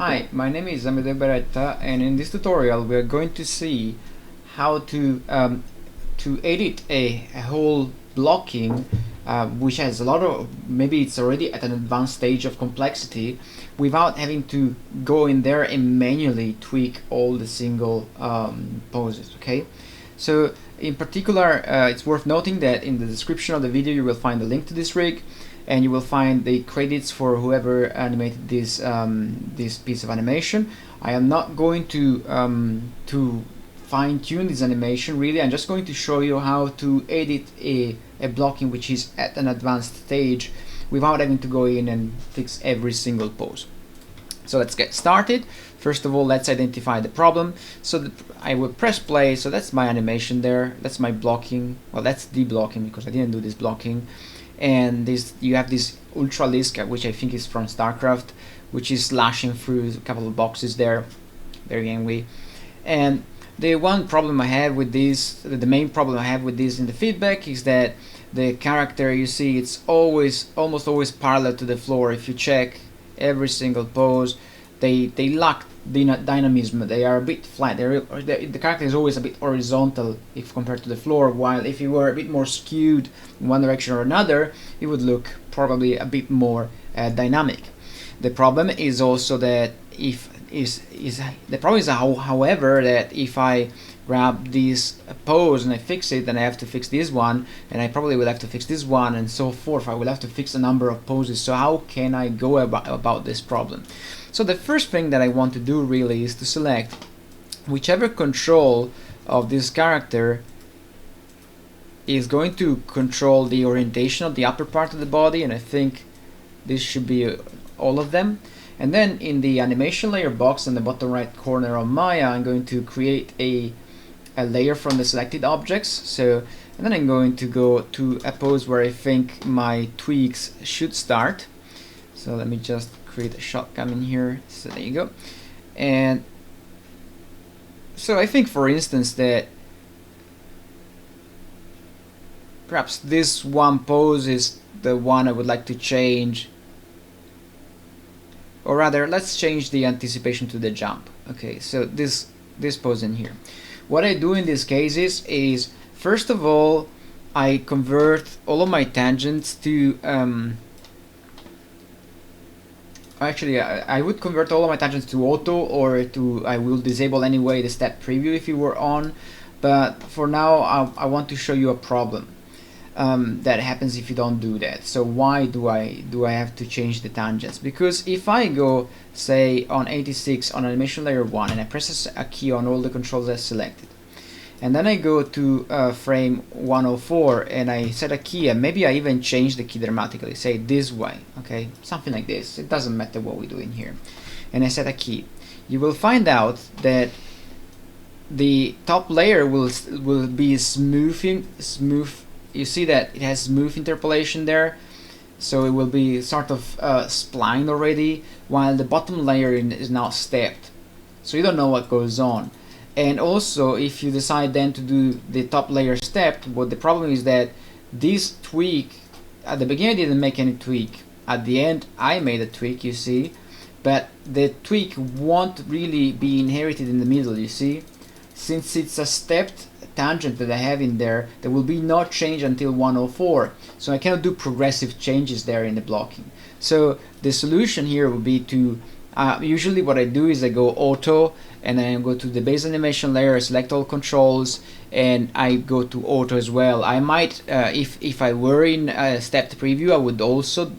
Hi, my name is Amedeo Beretta, and in this tutorial we are going to see how to edit a whole blocking which has a lot of, maybe it's already at an advanced stage of complexity, without having to go in there and manually tweak all the single poses. Okay, so in particular it's worth noting that in the description of the video you will find a link to this rig, and you will find the credits for whoever animated this this piece of animation. I am not going to fine-tune this animation really. I'm just going to show you how to edit a blocking which is at an advanced stage without having to go in and fix every single pose. So let's get started. First of all, let's identify the problem. So I will press play. So that's my animation there. That's my blocking. Well, that's the blocking because I didn't do this blocking. And this, you have this Ultralisk, which I think is from Starcraft, which is slashing through a couple of boxes there, very angry. And the one problem I have with this, the main problem I have with this in the feedback, is that the character, you see, it's almost always parallel to the floor. If you check every single pose, they lack dynamism. They are a bit flat. The character is always a bit horizontal if compared to the floor, while if you were a bit more skewed in one direction or another, it would look probably a bit more dynamic. The problem is also that however, that if I grab this pose and I fix it, then I have to fix this one, and I probably will have to fix this one, and so forth. I will have to fix a number of poses. So how can I go about this problem? So the first thing that I want to do really is to select whichever control of this character is going to control the orientation of the upper part of the body, and I think this should be all of them. And then in the animation layer box in the bottom right corner of Maya, I'm going to create a layer from the selected objects. So, and then I'm going to go to a pose where I think my tweaks should start. So let me just create a shotgun in here. So there you go. And so I think, for instance, that perhaps this one pose is the one I would like to change. Or rather, let's change the anticipation to the jump. Okay, so this pose in here. What I do in these cases is, first of all, I convert all of my tangents to actually I would convert all of my tangents to auto, or to, I will disable anyway the step preview if it were on, but for now I want to show you a problem that happens if you don't do that. So why do I have to change the tangents? Because if I go, say, on 86 on animation layer 1 and I press a key on all the controls I selected, and then I go to frame 104 and I set a key, and maybe I even change the key dramatically, say this way, okay, something like this, it doesn't matter what we do in here, and I set a key, you will find out that the top layer will be smooth. You see that it has smooth interpolation there, so it will be sort of splined already, while the bottom layer is now stepped, so you don't know what goes on. And also, if you decide then to do the top layer stepped, what the problem is that this tweak, at the beginning I didn't make any tweak, at the end I made a tweak, you see, but the tweak won't really be inherited in the middle, you see, since it's a stepped tangent that I have in there, there will be no change until 104, so I cannot do progressive changes there in the blocking. So the solution here would be to usually what I do is I go auto, and then I go to the base animation layer, I select all controls, and I go to auto as well. I might, if I were in a stepped preview, I would also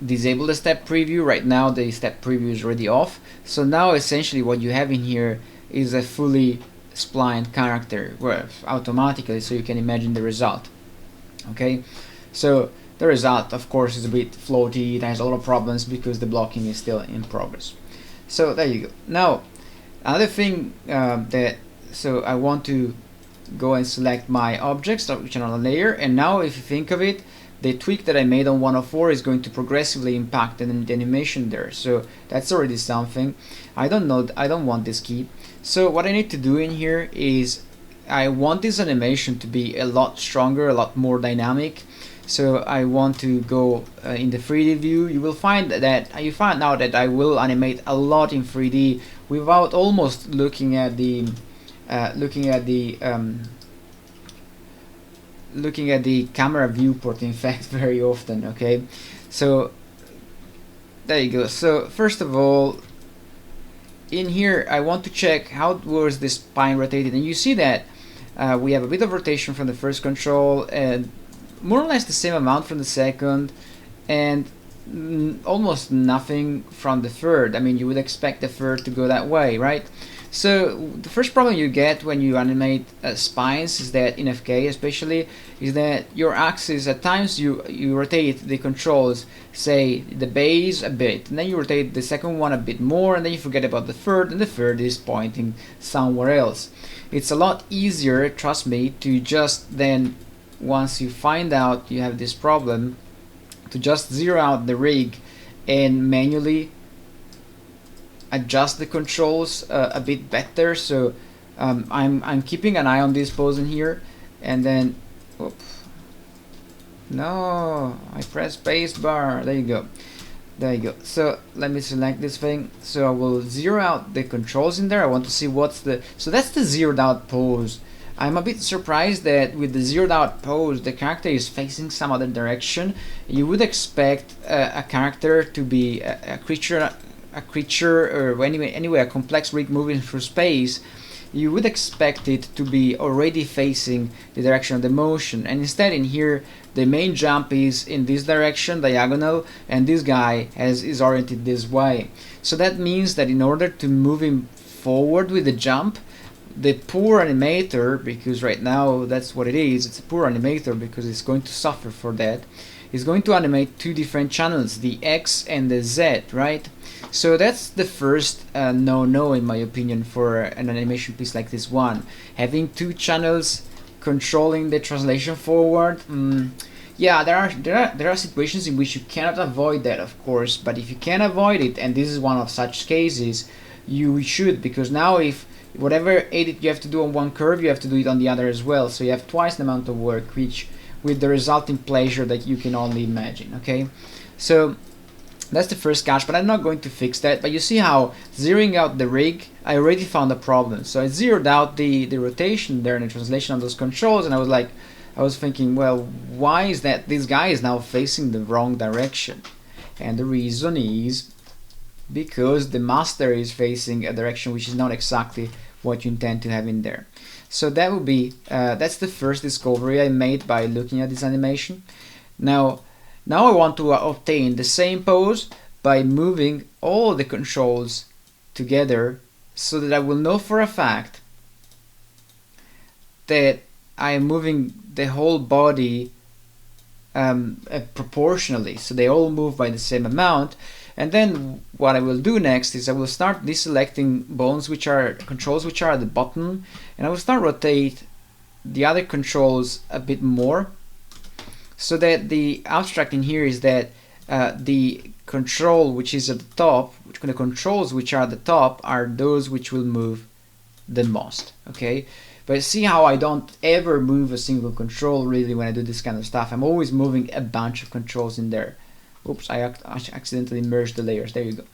disable the step preview. Right now the step preview is already off, so now essentially what you have in here is a fully splined character, well, automatically, so you can imagine the result. Okay, so the result, of course, is a bit floaty. It has a lot of problems because the blocking is still in progress. So there you go. Now, another thing so I want to go and select my objects which are on a layer, and now if you think of it, the tweak that I made on 104 is going to progressively impact the animation there. So that's already something. I don't want this key. So what I need to do in here is I want this animation to be a lot stronger, a lot more dynamic. So I want to go in the 3D view. You will find that you find out that I will animate a lot in 3D without almost looking at the camera viewport, in fact, very often. Okay, so there you go. So first of all, in here I want to check how was the spine rotated, and you see that we have a bit of rotation from the first control and more or less the same amount from the second, and almost nothing from the third. I mean, you would expect the third to go that way, right? So the first problem you get when you animate spines is that in FK especially is that your axis, at times you rotate the controls, say the base a bit, and then you rotate the second one a bit more, and then you forget about the third, and the third is pointing somewhere else. It's a lot easier, trust me, to just then, once you find out you have this problem, to just zero out the rig and manually adjust the controls a bit better. So I'm keeping an eye on this pose in here, and then no, I press space bar. There you go. There you go. So let me select this thing. So I will zero out the controls in there. I want to see what's the, so that's the zeroed out pose. I'm a bit surprised that with the zeroed out pose the character is facing some other direction. You would expect a character to be a creature, or anyway a complex rig moving through space. You would expect it to be already facing the direction of the motion, and instead in here the main jump is in this direction, diagonal, and this guy is oriented this way. So that means that in order to move him forward with the jump, the poor animator, because right now that's what it is, it's a poor animator because it's going to suffer for that, is going to animate two different channels, the X and the Z, right? So that's the first no-no in my opinion for an animation piece like this one. Having two channels controlling the translation forward, yeah, there are situations in which you cannot avoid that, of course, but if you can avoid it, and this is one of such cases, you should, because now if whatever edit you have to do on one curve, you have to do it on the other as well, so you have twice the amount of work, which with the resulting pleasure that you can only imagine. Okay, so that's the first catch, but I'm not going to fix that. But you see how zeroing out the rig, I already found a problem. So I zeroed out the rotation there and the translation of those controls, and I was thinking, well, why is that this guy is now facing the wrong direction? And the reason is because the master is facing a direction which is not exactly what you intend to have in there. So that would be that's the first discovery I made by looking at this animation. Now I want to obtain the same pose by moving all the controls together, so that I will know for a fact that I am moving the whole body proportionally, so they all move by the same amount. And then what I will do next is I will start deselecting bones, which are controls which are at the bottom, and I will start rotate the other controls a bit more, so that the abstract in here is that the control which is at the top, the controls which are at the top are those which will move the most. Okay, but see how I don't ever move a single control really when I do this kind of stuff. I'm always moving a bunch of controls in there. Oops, I accidentally merged the layers. There you go.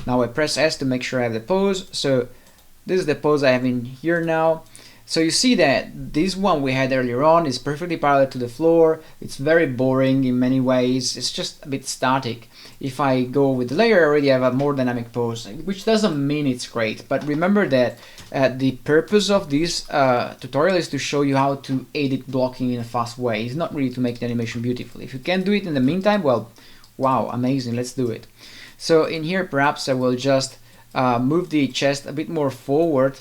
Now I press S to make sure I have the pose. So this is the pose I have in here now. So you see that this one we had earlier on is perfectly parallel to the floor. It's very boring in many ways. It's just a bit static. If I go with the layer, I already have a more dynamic pose, which doesn't mean it's great. But remember that the purpose of this tutorial is to show you how to edit blocking in a fast way. It's not really to make the animation beautiful. If you can do it in the meantime, well, wow, amazing, let's do it. So in here perhaps I will just move the chest a bit more forward,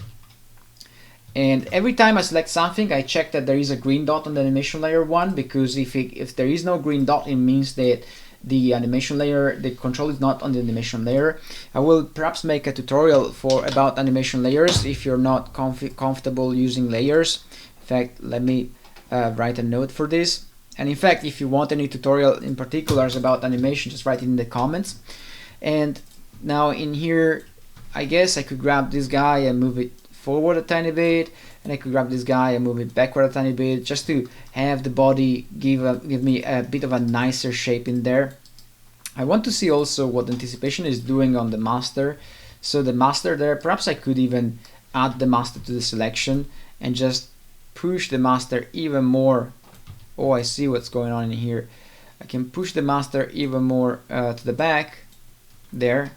and every time I select something I check that there is a green dot on the animation layer 1, because if there is no green dot, it means that the animation layer, the control is not on the animation layer. I will perhaps make a tutorial about animation layers if you're not comfortable using layers. In fact, let me write a note for this. And in fact, if you want any tutorial in particulars about animation, just write it in the comments. And now in here, I guess I could grab this guy and move it forward a tiny bit, and I could grab this guy and move it backward a tiny bit just to have the body give me a bit of a nicer shape in there. I want to see also what anticipation is doing on the master. So the master there, perhaps I could even add the master to the selection and just push the master even more. Oh, I see what's going on in here. I can push the master even more to the back there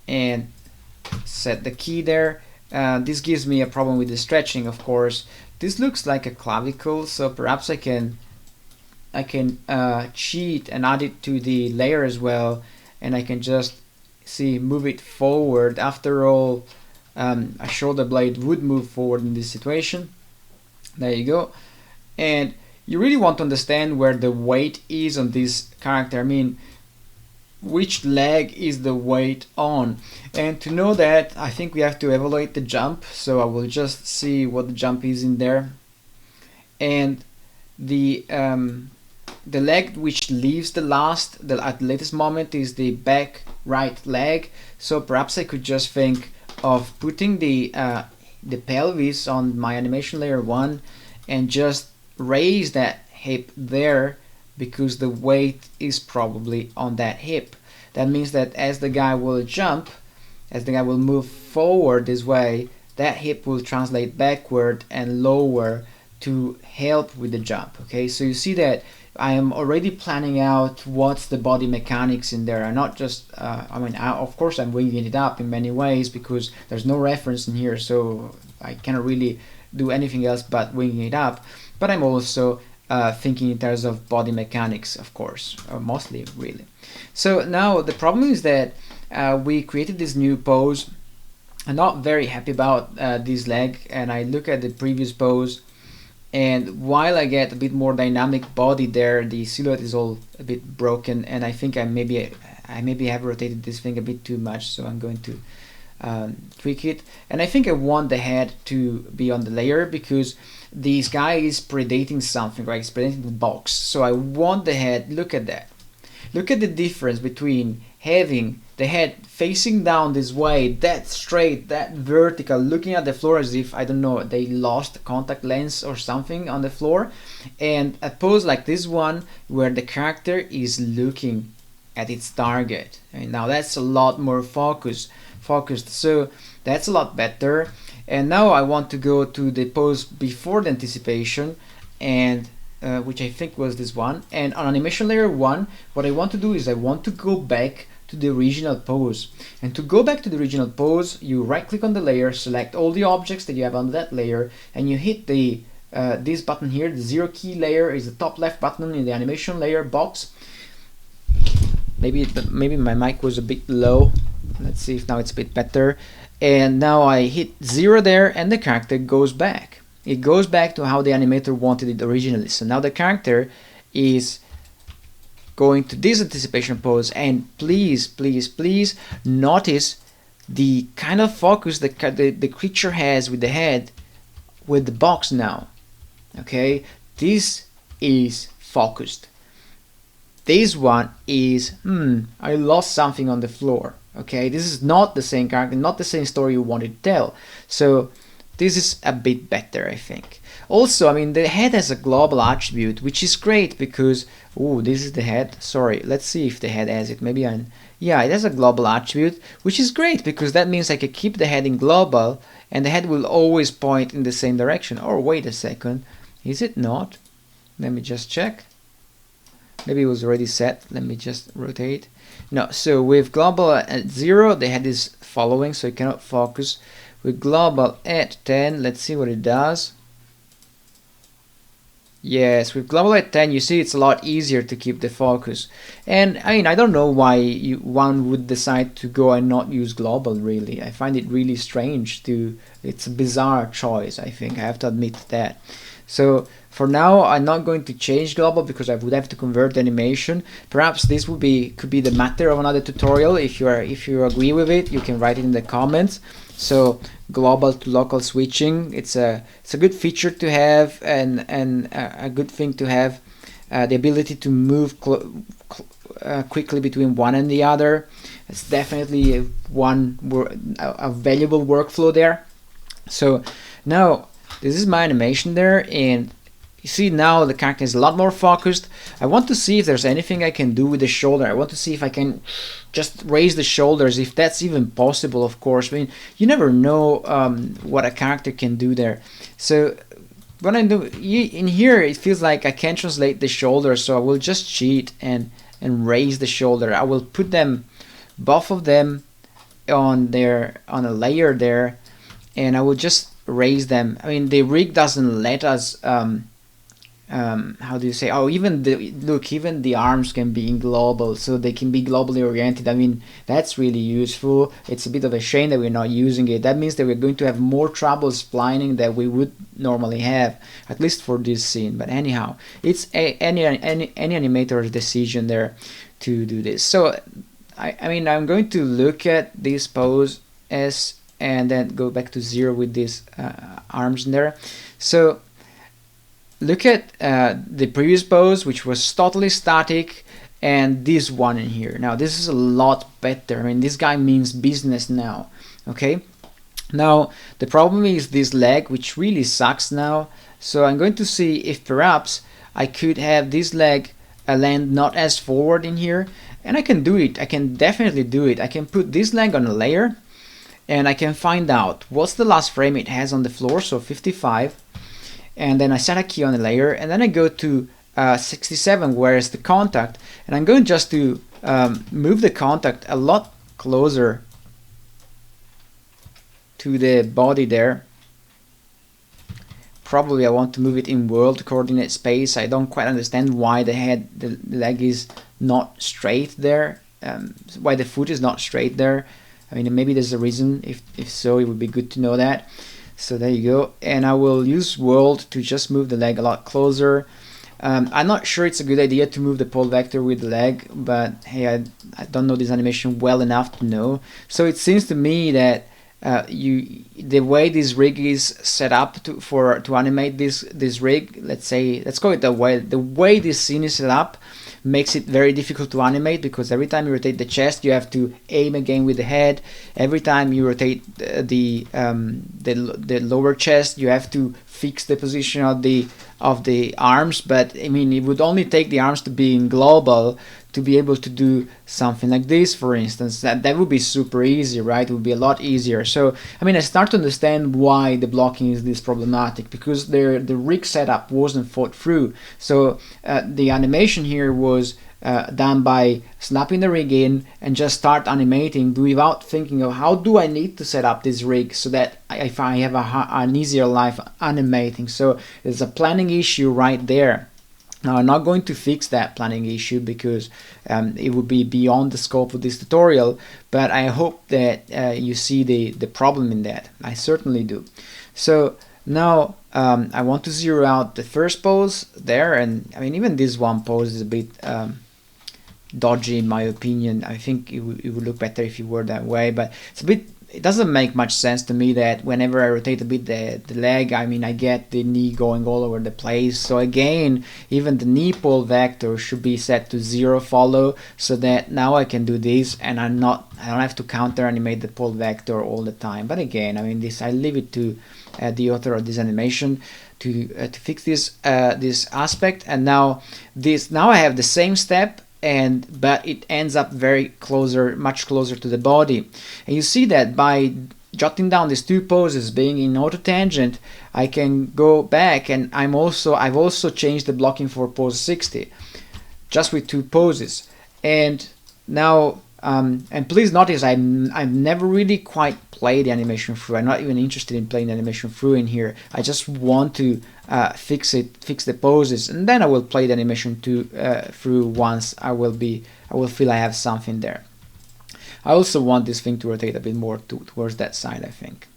and set the key there. This gives me a problem with the stretching, of course. This looks like a clavicle, so perhaps I can cheat and add it to the layer as well, and I can just move it forward. After all, a shoulder blade would move forward in this situation. There you go. And you really want to understand where the weight is on this character. I mean, which leg is the weight on? And to know that, I think we have to evaluate the jump. So I will just see what the jump is in there. And the leg which leaves the at the latest moment is the back right leg. So perhaps I could just think of putting the pelvis on my animation layer 1 and just raise that hip there, because the weight is probably on that hip. That means that as the guy will jump, as the guy will move forward this way, that hip will translate backward and lower to help with the jump. Okay, so you see that I am already planning out what's the body mechanics in there. I'm not just, of course I'm winging it up in many ways because there's no reference in here, so I cannot really do anything else but winging it up. But I'm also thinking in terms of body mechanics, of course, mostly really. So now the problem is that we created this new pose. I'm not very happy about this leg, and I look at the previous pose, and while I get a bit more dynamic body there, the silhouette is all a bit broken, and I think I maybe have rotated this thing a bit too much, so I'm going to tweak it. And I think I want the head to be on the layer because this guy is predating something, right? It's predating the box. So I want the head. Look at that. Look at the difference between having the head facing down this way, that straight, that vertical, looking at the floor as if, I don't know, they lost a contact lens or something on the floor, and a pose like this one where the character is looking at its target. And now that's a lot more focused. So that's a lot better. And now I want to go to the pose before the anticipation, and which I think was this one. And on animation layer 1, what I want to do is I want to go back to the original pose. And to go back to the original pose, you right click on the layer, select all the objects that you have on that layer, and you hit the this button here. The 0 key layer is the top left button in the animation layer box. Maybe my mic was a bit low. Let's see if now it's a bit better. And now I hit 0 there, and the character goes back. It goes back to how the animator wanted it originally. So now the character is going to this anticipation pose, and please notice the kind of focus the creature has with the head with the box now. Okay, this is focused. This one is, I lost something on the floor. Okay, this is not the same character, not the same story you wanted to tell. So this is a bit better, I think. Also, I mean, the head has a global attribute, which is great because, this is the head. Sorry, let's see if the head has it. Yeah, it has a global attribute, which is great because that means I can keep the head in global, and the head will always point in the same direction. Or wait a second, is it not? Let me just check. Maybe it was already set. Let me just rotate. No, so with global at 0, the head is following, so it cannot focus. With global at 10, let's see what it does. Yes, with global at 10, you see it's a lot easier to keep the focus. And I mean, I don't know why one would decide to go and not use global, really. I find it really strange it's a bizarre choice, I think. I have to admit that. So for now, I'm not going to change global because I would have to convert the animation. Perhaps this could be the matter of another tutorial. If you agree with it, you can write it in the comments. So global to local switching, it's a good feature to have, and a good thing to have, the ability to move quickly between one and the other. It's definitely a valuable workflow there. So now this is my animation there, and you see now the character is a lot more focused. I want to see if there's anything I can do with the shoulder. I want to see if I can just raise the shoulders, if that's even possible, of course. I mean, you never know what a character can do there. So when I do in here, it feels like I can't translate the shoulder, so I will just cheat and raise the shoulder. I will put them, both of them, on a layer there, and I will just raise them. I mean, the rig doesn't let us how do you say, oh, even even the arms can be global, so they can be globally oriented. I mean, that's really useful. It's a bit of a shame that we're not using it. That means that we're going to have more trouble splining than we would normally have, at least for this scene. But anyhow, it's any animator's decision there to do this. So I mean, I'm going to look at this pose as, and then go back to 0 with these arms in there. So look at the previous pose, which was totally static, and this one in here. Now this is a lot better. I mean, this guy means business now. Okay, now the problem is this leg, which really sucks now. So I'm going to see if perhaps I could have this leg land not as forward in here, and I can do it. I can definitely do it. I can put this leg on a layer, and I can find out what's the last frame it has on the floor, so 55, and then I set a key on the layer, and then I go to 67, where is the contact, and I'm going just to move the contact a lot closer to the body there. Probably I want to move it in world coordinate space. I don't quite understand why the leg is not straight there, why the foot is not straight there. I mean, maybe there's a reason. If so, it would be good to know that. So there you go, and I will use world to just move the leg a lot closer. I'm not sure it's a good idea to move the pole vector with the leg, but hey, I don't know this animation well enough to know. So it seems to me that the way this rig is set up to animate this rig, let's call it that way. The way this scene is set up makes it very difficult to animate, because every time you rotate the chest, you have to aim again with the head. Every time you rotate the lower chest, you have to fix the position of the arms. But I mean, it would only take the arms to be in global to be able to do something like this, for instance. That would be super easy, right? It would be a lot easier. So I mean, I start to understand why the blocking is this problematic, because the rig setup wasn't thought through. So the animation here was done by snapping the rig in and just start animating without thinking of how do I need to set up this rig so that if I have an easier life animating. So there's a planning issue right there. Now, I'm not going to fix that planning issue, because it would be beyond the scope of this tutorial, but I hope that you see the problem in that. I certainly do. So now I want to zero out the first pose there, and I mean, even this one pose is a bit dodgy in my opinion. I think it would look better if you were that way, but it doesn't make much sense to me that whenever I rotate a bit the leg, I mean, I get the knee going all over the place. So again, even the knee pole vector should be set to 0 follow, so that now I can do this and I don't have to counter animate the pole vector all the time. But again, I mean, I leave it to the author of this animation to fix this aspect. And now I have the same step, but it ends up much closer to the body. And you see that by jotting down these two poses being in auto tangent, I can go back, and I've also changed the blocking for pose 60 just with two poses. And now and please notice I've never really quite played the animation through. I'm not even interested in playing the animation through in here. I just want to fix the poses, and then I will play the animation through once I will feel I have something there. I also want this thing to rotate a bit more towards that side, I think.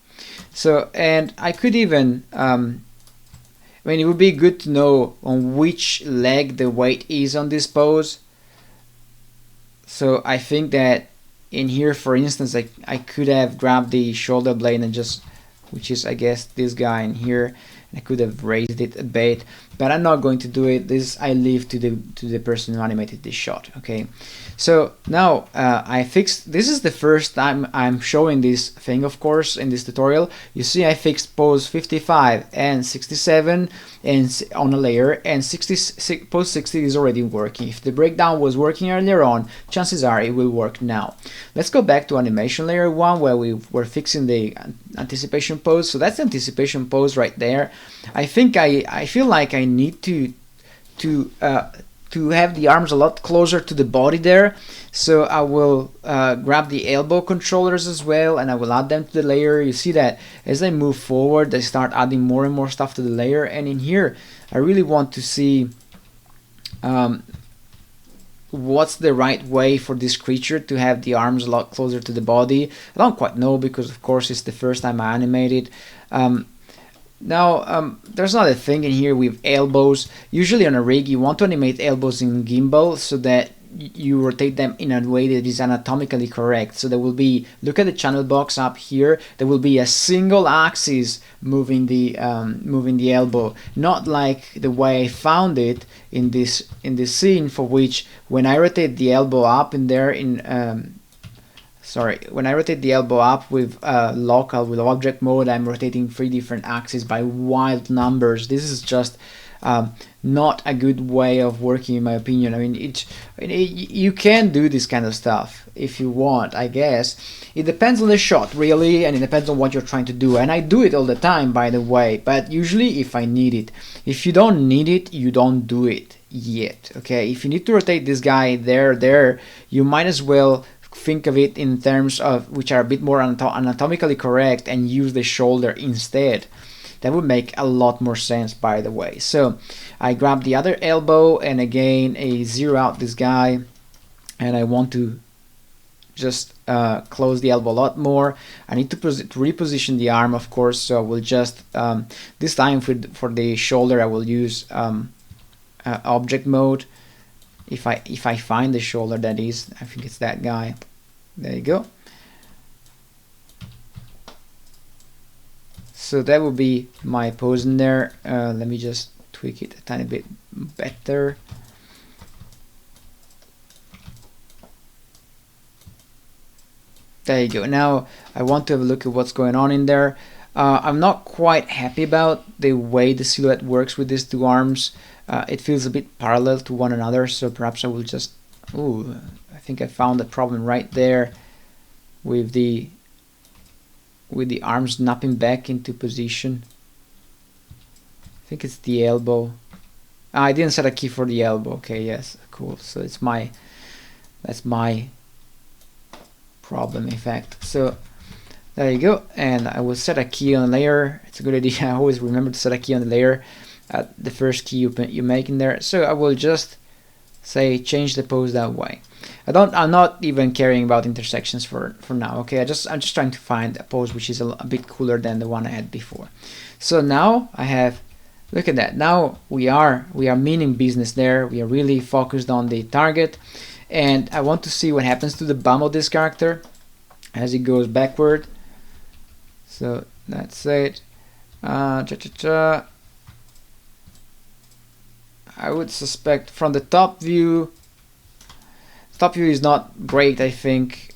So, and I could even I mean, it would be good to know on which leg the weight is on this pose. So I think that in here, for instance, I could have grabbed the shoulder blade and just, which is I guess this guy in here, I could have raised it a bit, but I'm not going to do it. This I leave to the person who animated this shot. Okay, so now I fixed. This is the first time I'm showing this thing, of course, in this tutorial. You see, I fixed pose 55 and 67 and on a layer, and pose 60 is already working. If the breakdown was working earlier on, chances are it will work now. Let's go back to animation layer 1, where we were fixing the anticipation pose. So that's the anticipation pose right there. I think I feel like I need to have the arms a lot closer to the body there. So I will grab the elbow controllers as well, and I will add them to the layer. You see that as I move forward, I start adding more and more stuff to the layer. And in here, I really want to see what's the right way for this creature to have the arms a lot closer to the body. I don't quite know, because of course it's the first time I animated. Now, there's another thing in here with elbows. Usually on a rig, you want to animate elbows in gimbal so that you rotate them in a way that is anatomically correct. So there will be, look at the channel box up here, there will be a single axis moving the elbow, not like the way I found it in this scene, for which when I rotate the elbow up in there when I rotate the elbow up with local, with object mode, I'm rotating 3 different axes by wild numbers. This is just not a good way of working, in my opinion. I mean, you can do this kind of stuff if you want, I guess. It depends on the shot, really, and it depends on what you're trying to do. And I do it all the time, by the way, but usually if I need it. If you don't need it, you don't do it yet, okay? If you need to rotate this guy there, you might as well think of it in terms of which are a bit more anatomically correct and use the shoulder instead. That would make a lot more sense, by the way. So I grab the other elbow, and again I zero out this guy, and I want to just close the elbow a lot more. I need to reposition the arm, of course, so I will just this time for the shoulder I will use object mode. If I find the shoulder, that is, I think it's that guy. There you go. So that will be my pose in there. Let me just tweak it a tiny bit better. There you go. Now I want to have a look at what's going on in there. I'm not quite happy about the way the silhouette works with these 2 arms. It feels a bit parallel to one another, so perhaps I will just... Ooh, I think I found the problem right there with the arms snapping back into position. I think it's the elbow. I didn't set a key for the elbow. Okay, yes, cool. So that's my problem, in fact. So there you go, and I will set a key on the layer. It's a good idea. I always remember to set a key on the layer at the first key you make in there. So I will just say change the pose that way. I'm not even caring about intersections for now. Okay, I'm just trying to find a pose which is a bit cooler than the one I had before. So now I have, look at that. Now we are meaning business there. We are really focused on the target, and I want to see what happens to the bum of this character as he goes backward. So that's it. I would suspect from the top view is not great, I think.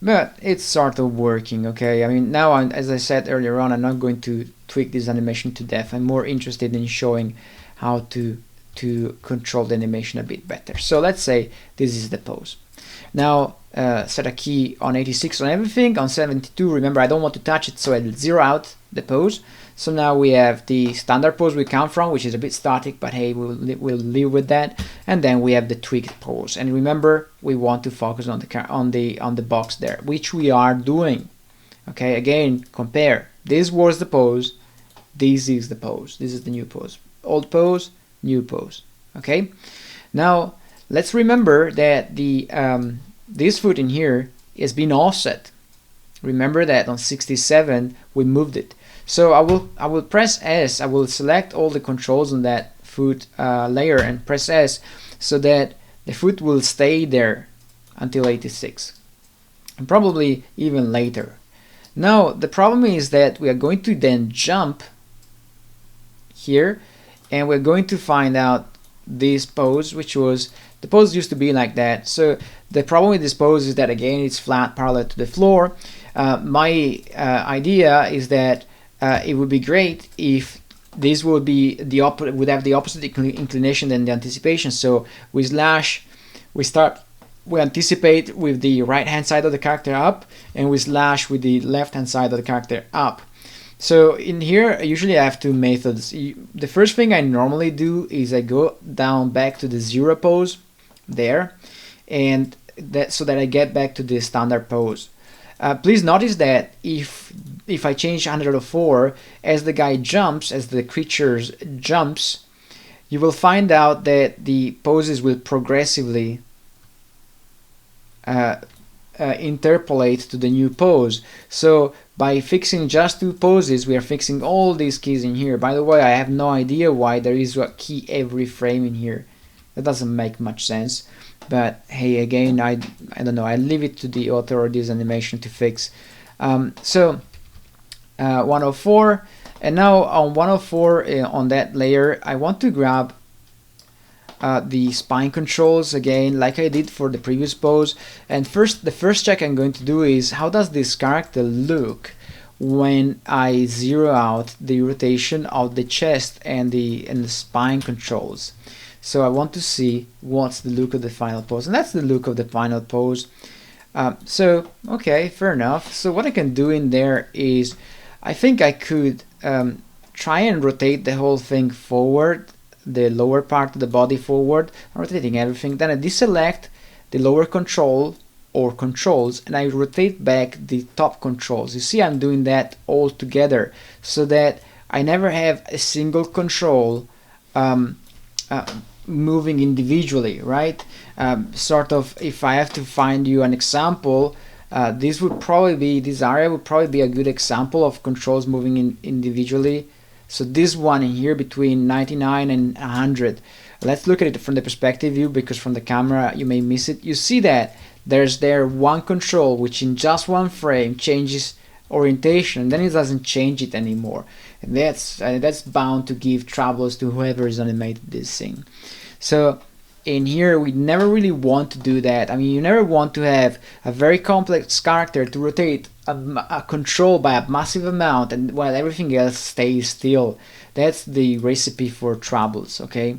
But it's sort of working, okay? I mean, now, as I said earlier on, I'm not going to tweak this animation to death. I'm more interested in showing how to control the animation a bit better. So let's say this is the pose. Now, set a key on 86 on everything. On 72, remember, I don't want to touch it, so I'll zero out the pose. So now we have the standard pose we come from, which is a bit static, but hey, we'll live with that. And then we have the tweaked pose. And remember, we want to focus on the box there, which we are doing. Okay, again, compare. This was the pose. This is the pose. This is the new pose. Old pose, new pose. Okay. Now let's remember that the this foot in here has been offset. Remember that on 67 we moved it. So I will press S. I will select all the controls on that foot layer and press S, so that the foot will stay there until 86, and probably even later. Now the problem is that we are going to then jump here, and we're going to find out this pose, which was, the pose used to be like that. So the problem with this pose is that again it's flat parallel to the floor. My idea is that it would be great if this would be would have the opposite inclination than the anticipation. So we slash, we anticipate with the right hand side of the character up, and we slash with the left hand side of the character up. So in here, usually I have two methods. The first thing I normally do is I go down back to the 0 pose there, and so that I get back to the standard pose. Please notice that if I change 104, as the guy jumps, as the creature jumps, you will find out that the poses will progressively interpolate to the new pose. So by fixing just 2 poses, we are fixing all these keys in here. By the way, I have no idea why there is a key every frame in here. That doesn't make much sense. But hey, again, I don't know. I leave it to the author of this animation to fix. 104, and now on 104 on that layer, I want to grab the spine controls again, like I did for the previous pose. And the first check I'm going to do is, how does this character look when I zero out the rotation of the chest and the spine controls? So I want to see what's the look of the final pose, and that's the look of the final pose. So okay, fair enough. So what I can do in there is, I think I could try and rotate the whole thing forward, the lower part of the body forward, rotating everything. Then I deselect the lower control or controls, and I rotate back the top controls. You see, I'm doing that all together so that I never have a single control moving individually, right? Sort of, if I have to find you an example, this area would probably be a good example of controls moving individually. So this one in here between 99 and 100. Let's look at it from the perspective view, because from the camera you may miss it. You see that there's one control which in just one frame changes orientation, and then it doesn't change it anymore. And that's bound to give troubles to whoever is animated this thing. So in here we never really want to do that. I mean, you never want to have a very complex character to rotate a control by a massive amount and while everything else stays still. That's the recipe for troubles, okay?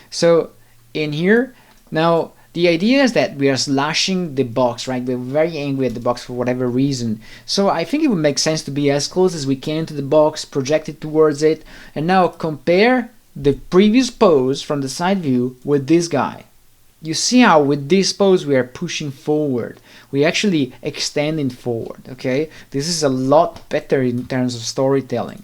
So in here, now the idea is that we are slashing the box, right? We're very angry at the box for whatever reason. So I think it would make sense to be as close as we can to the box, project it towards it, and now compare the previous pose from the side view with this guy. You see how with this pose we are pushing forward. We actually extending forward, okay? This is a lot better in terms of storytelling.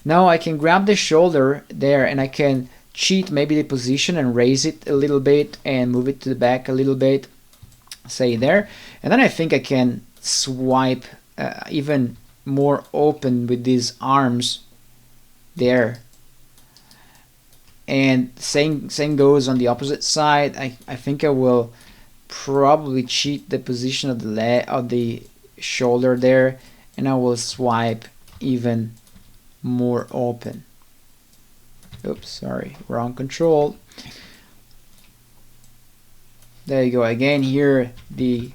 Now I can grab the shoulder there and I can cheat maybe the position and raise it a little bit and move it to the back a little bit, say there. And then I think I can swipe even more open with these arms there. And same goes on the opposite side. I think I will probably cheat the position of the shoulder there, and I will swipe even more open. Oops, sorry, wrong control. There you go. Again, here the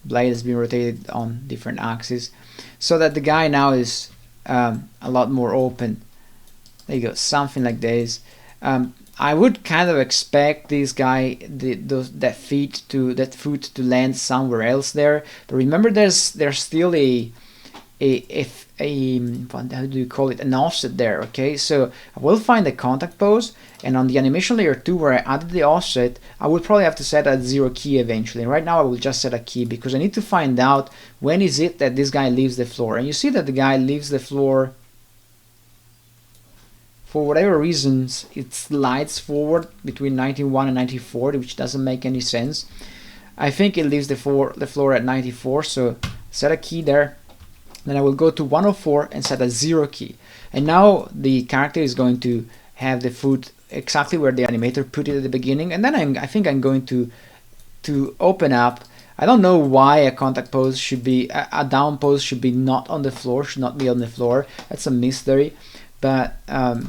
blade has been rotated on different axes so that the guy now is a lot more open. There you go, something like this. I would kind of expect this guy, that foot to land somewhere else there. But remember, there's still how do you call it, an offset there, okay? So I will find the contact pose, and on the animation layer 2 where I added the offset, I will probably have to set a 0 key eventually. Right now I will just set a key because I need to find out when is it that this guy leaves the floor. And you see that the guy leaves the floor, for whatever reasons, it slides forward between 91 and 94, which doesn't make any sense. I think it leaves the floor at 94, so set a key there. Then I will go to 104 and set a 0 key. And now the character is going to have the foot exactly where the animator put it at the beginning. And then I think I'm going to open up I don't know why a contact pose should be, a down pose should be not on the floor, should not be on the floor. That's a mystery, but I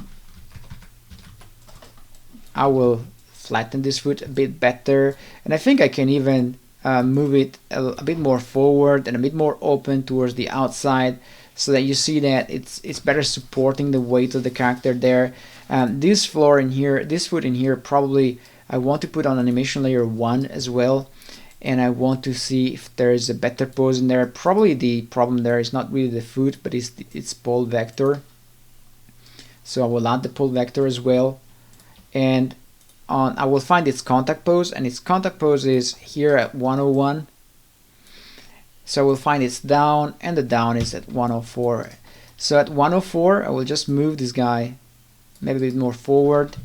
will flatten this foot a bit better, and I think I can even move it a bit more forward and a bit more open towards the outside, so that you see that it's better supporting the weight of the character there. This floor in here, this foot in here, probably I want to put on animation layer 1 as well, and I want to see if there is a better pose in there. Probably the problem there is not really the foot, but it's pole vector. So I will add the pole vector as well, and I will find its contact pose, and its contact pose is here at 101. So I will find its down, and the down is at 104. So at 104, I will just move this guy maybe a bit more forward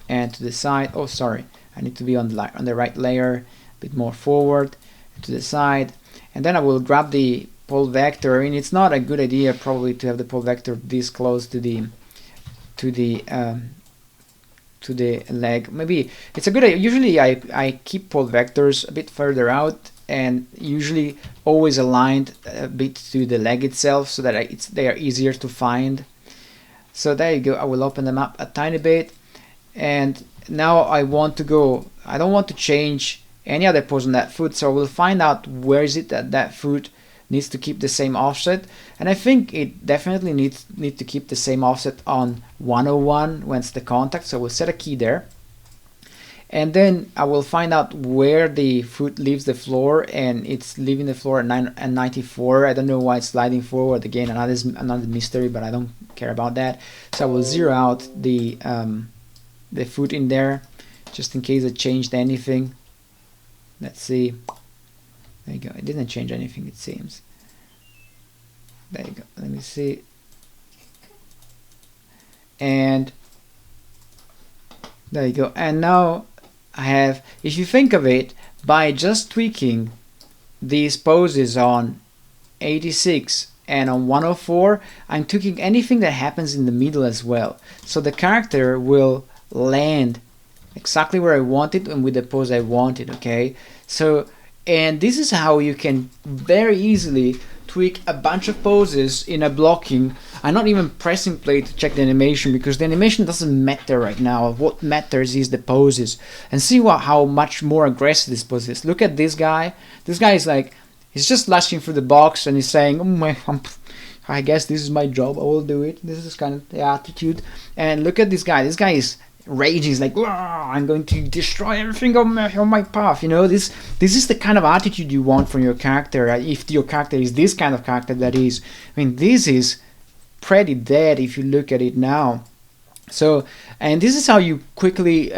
and to the side. Oh, sorry, I need to be on the right layer, a bit more forward to the side, and then I will grab the pole vector. And it's not a good idea probably to have the pole vector this close to the leg. Maybe it's a good idea. Usually I keep pole vectors a bit further out, and usually always aligned a bit to the leg itself, so that they are easier to find. So there you go. I will open them up a tiny bit, and now I want to go, I don't want to change any other pose on that foot, so I will find out where is it that foot needs to keep the same offset, and I think it definitely needs to keep the same offset on 101 when it's the contact. So we'll set a key there, and then I will find out where the foot leaves the floor, and it's leaving the floor at 94. I don't know why it's sliding forward again. Another mystery, but I don't care about that. So I will zero out the foot in there, just in case it changed anything. Let's see. There you go. It didn't change anything, it seems. There you go. Let me see. And there you go. And now I have, if you think of it, by just tweaking these poses on 86 and on 104, I'm tweaking anything that happens in the middle as well. So the character will land exactly where I want it and with the pose I want it, okay? So, and this is how you can very easily tweak a bunch of poses in a blocking. I'm not even pressing play to check the animation, because the animation doesn't matter right now. What matters is the poses. And see how much more aggressive this pose is. Look at this guy. This guy is like, he's just lashing through the box and he's saying, oh, I guess this is my job, I will do it. This is kind of the attitude. And look at this guy. This guy is raging. He's like, I'm going to destroy everything on my path. You know, this is the kind of attitude you want from your character. If your character is this kind of character, that is, I mean, this is pretty dead if you look at it now. So, and this is how you quickly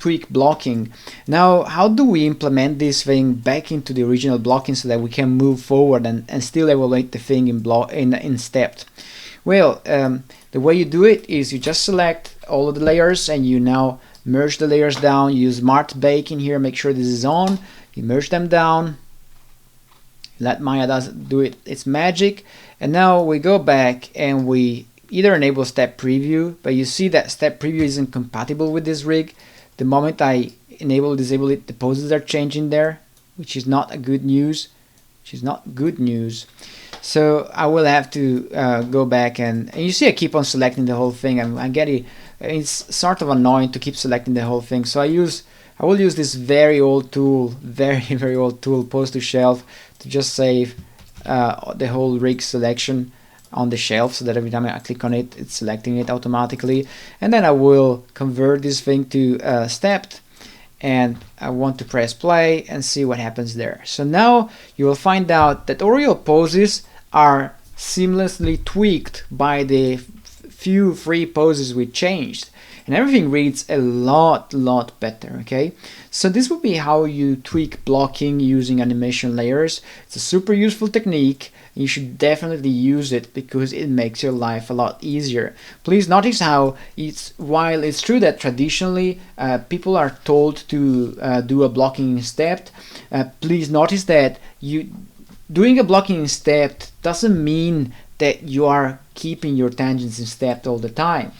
tweak blocking. Now, how do we implement this thing back into the original blocking so that we can move forward and still evaluate the thing in stepped? Well, the way you do it is you just select all of the layers and you now merge the layers down. You use Smart Bake in here, make sure this is on. You merge them down. Let Maya do its magic. And now we go back and we either enable step preview, but you see that step preview isn't compatible with this rig. The moment I disable it, the poses are changing there, which is not good news. So I will have to go back and you see I keep on selecting the whole thing. I get it. It's sort of annoying to keep selecting the whole thing. So I will use this very old tool, very old tool, Pose to Shelf, to just save the whole rig selection on the shelf, so that every time I click on it, it's selecting it automatically. And then I will convert this thing to stepped, and I want to press play and see what happens there. So now you will find out that Oriole poses are seamlessly tweaked by the few free poses we changed, and everything reads a lot better. Okay, so this would be how you tweak blocking using animation layers. It's a super useful technique. You should definitely use it because it makes your life a lot easier. Please notice how while it's true that traditionally people are told to do a blocking in stepped, please notice that doing a blocking in stepped doesn't mean that you are keeping your tangents in stepped all the time.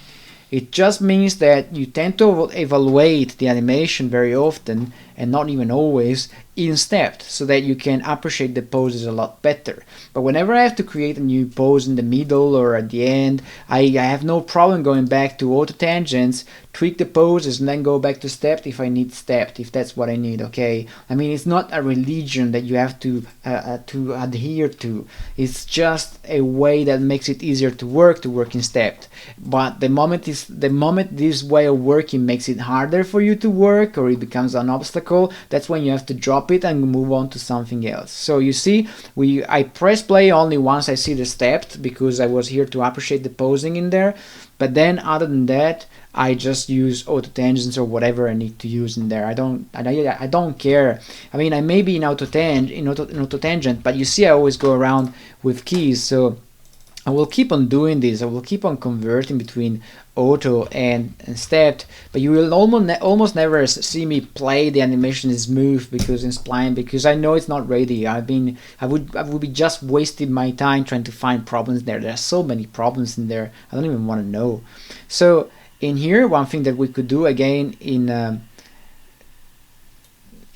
It just means that you tend to evaluate the animation very often, and not even always, in stepped so that you can appreciate the poses a lot better. But whenever I have to create a new pose in the middle or at the end, I have no problem going back to auto tangents, tweak the poses, and then go back to stepped if I need stepped, if that's what I need. Okay, I mean, it's not a religion that you have to adhere to. It's just a way that makes it easier to work in stepped. But the moment this way of working makes it harder for you to work, or it becomes an obstacle, that's when you have to drop it and move on to something else. So you see, I press play only once I see the stepped, because I was here to appreciate the posing in there. But then other than that, I just use auto tangents or whatever I need to use in there. I don't care. I mean, I may be in auto tangent, but you see I always go around with keys, so I will keep on doing this. I will keep on converting between auto and stepped, but you will almost never see me play the animation smooth because in spline, because I know it's not ready. I would be just wasting my time trying to find problems there. There are so many problems in there, I don't even want to know. So in here, one thing that we could do again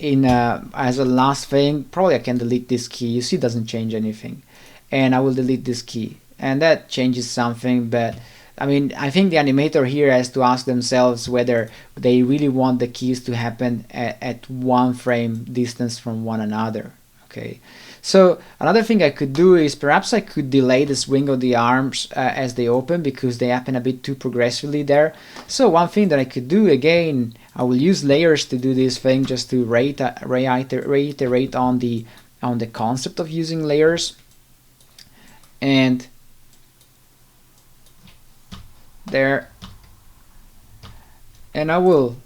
as a last thing, probably I can delete this key. You see, it doesn't change anything, and I will delete this key, and that changes something. But I mean, I think the animator here has to ask themselves whether they really want the keys to happen at one frame distance from one another. Okay, so another thing I could do is perhaps I could delay the swing of the arms as they open, because they happen a bit too progressively there. So one thing that I could do, again, I will use layers to do this thing, just to reiterate on the concept of using layers. And there, and I will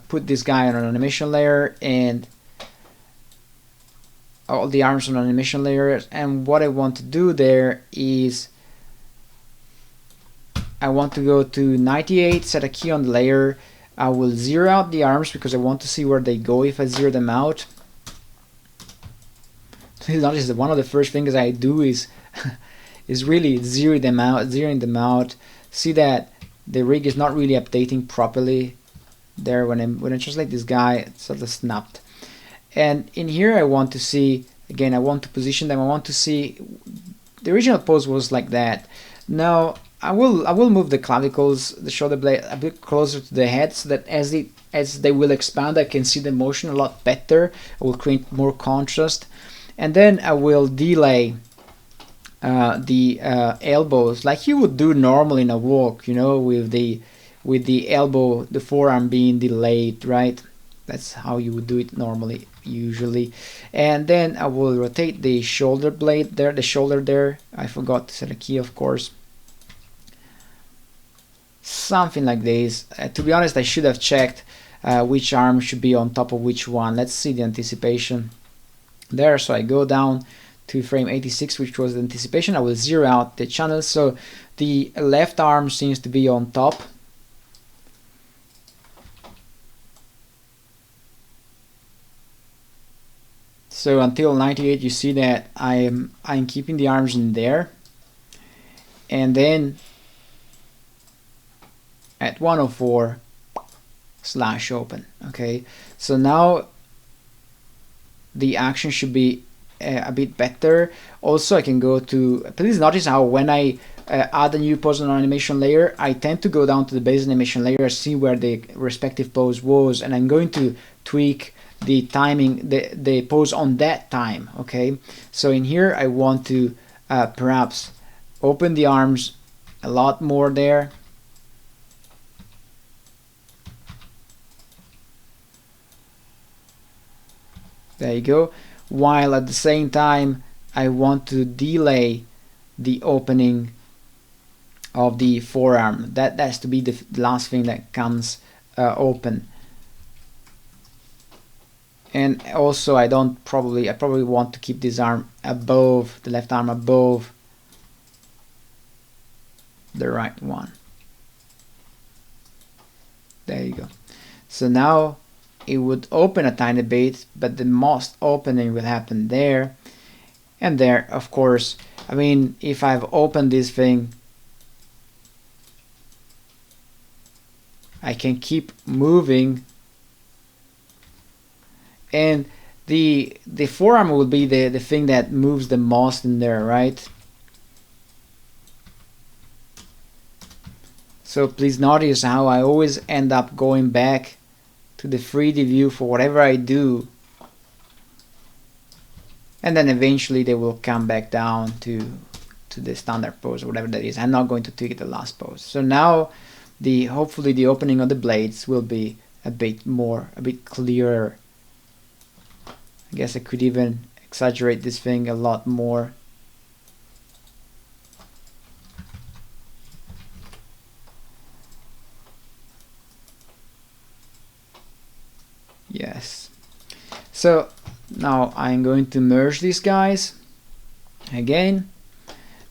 put this guy on an animation layer and all the arms on animation layers. And what I want to do there is I want to go to 98, set a key on the layer. I will zero out the arms because I want to see where they go if I zero them out. Please notice that one of the first things I do is really zeroing them out. See that the rig is not really updating properly there. When I translate this guy, it sort of snapped. And in here I want to see, again, I want to position them. I want to see, the original pose was like that. Now I will move the clavicles, the shoulder blade, a bit closer to the head, so that as they will expand, I can see the motion a lot better. I will create more contrast, and then I will delay the elbows like you would do normally in a walk, you know, with the elbow, the forearm being delayed, right? That's how you would do it normally, usually. And then I will rotate the shoulder blade there, the shoulder there. I forgot to set a key, of course. Something like this. To be honest, I should have checked which arm should be on top of which one. Let's see the anticipation there. So I go down to frame 86, which was the anticipation. I will zero out the channel, so the left arm seems to be on top. So until 98, you see that I'm keeping the arms in there, and then at 104 slash open. Okay, so now the action should be a bit better. Also, I can go to, please notice how when I add a new pose on an animation layer, I tend to go down to the base animation layer, see where the respective pose was, and I'm going to tweak the timing, the pose on that time. Okay, so in here I want to perhaps open the arms a lot more there. There you go. While at the same time I want to delay the opening of the forearm. That has to be the last thing that comes open. And also I probably want to keep this arm above, the left arm above the right one. There you go. So now it would open a tiny bit, but the most opening will happen there and there. Of course, I mean, if I've opened this thing, I can keep moving, and the forearm will be the thing that moves the most in there, right? So please notice how I always end up going back to the 3D view for whatever I do, and then eventually they will come back down to the standard pose or whatever that is. I'm not going to tweak the last pose. So now hopefully the opening of the blades will be a bit clearer. I guess I could even exaggerate this thing a lot more. Yes. So now I'm going to merge these guys again,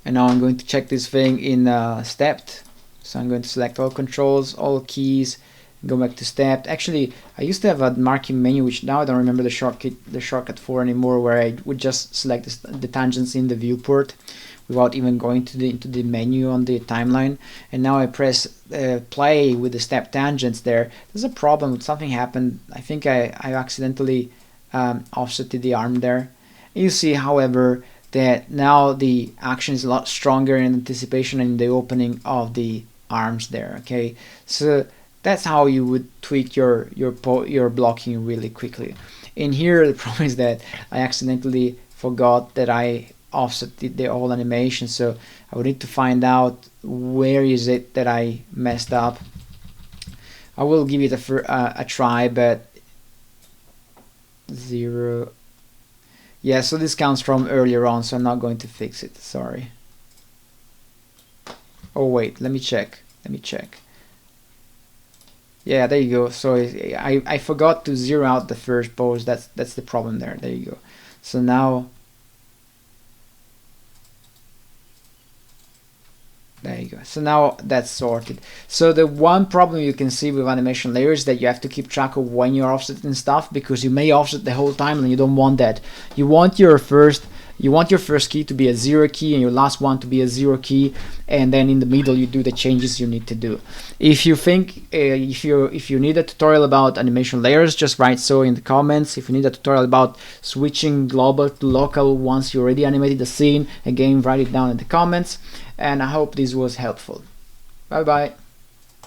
and now I'm going to check this thing in stepped. So I'm going to select all controls, all keys, go back to stepped. Actually, I used to have a marking menu, which now I don't remember the shortcut for anymore, where I would just select the tangents in the viewport without even going to into the menu on the timeline. And now I press play with the step tangents there. There's a problem. Something happened. I think I accidentally offsetted the arm there. You see, however, that now the action is a lot stronger in anticipation in the opening of the arms there. Okay, so that's how you would tweak your blocking really quickly. In here, the problem is that I accidentally forgot that I offset the whole animation, so I would need to find out where is it that I messed up. I will give it a try, but 0. Yeah, so this comes from earlier on, so I'm not going to fix it. Sorry. Oh wait, let me check. Yeah, there you go. So I forgot to zero out the first pose. That's the problem there. There you go. So now, there you go. So now that's sorted. So the one problem you can see with animation layers is that you have to keep track of when you're offsetting stuff, because you may offset the whole time and you don't want that. You want your first key to be a 0 key and your last one to be a 0 key, and then in the middle you do the changes you need to do. If you think if you need a tutorial about animation layers, just write so in the comments. If you need a tutorial about switching global to local once you already animated the scene, again write it down in the comments. And I hope this was helpful. Bye bye.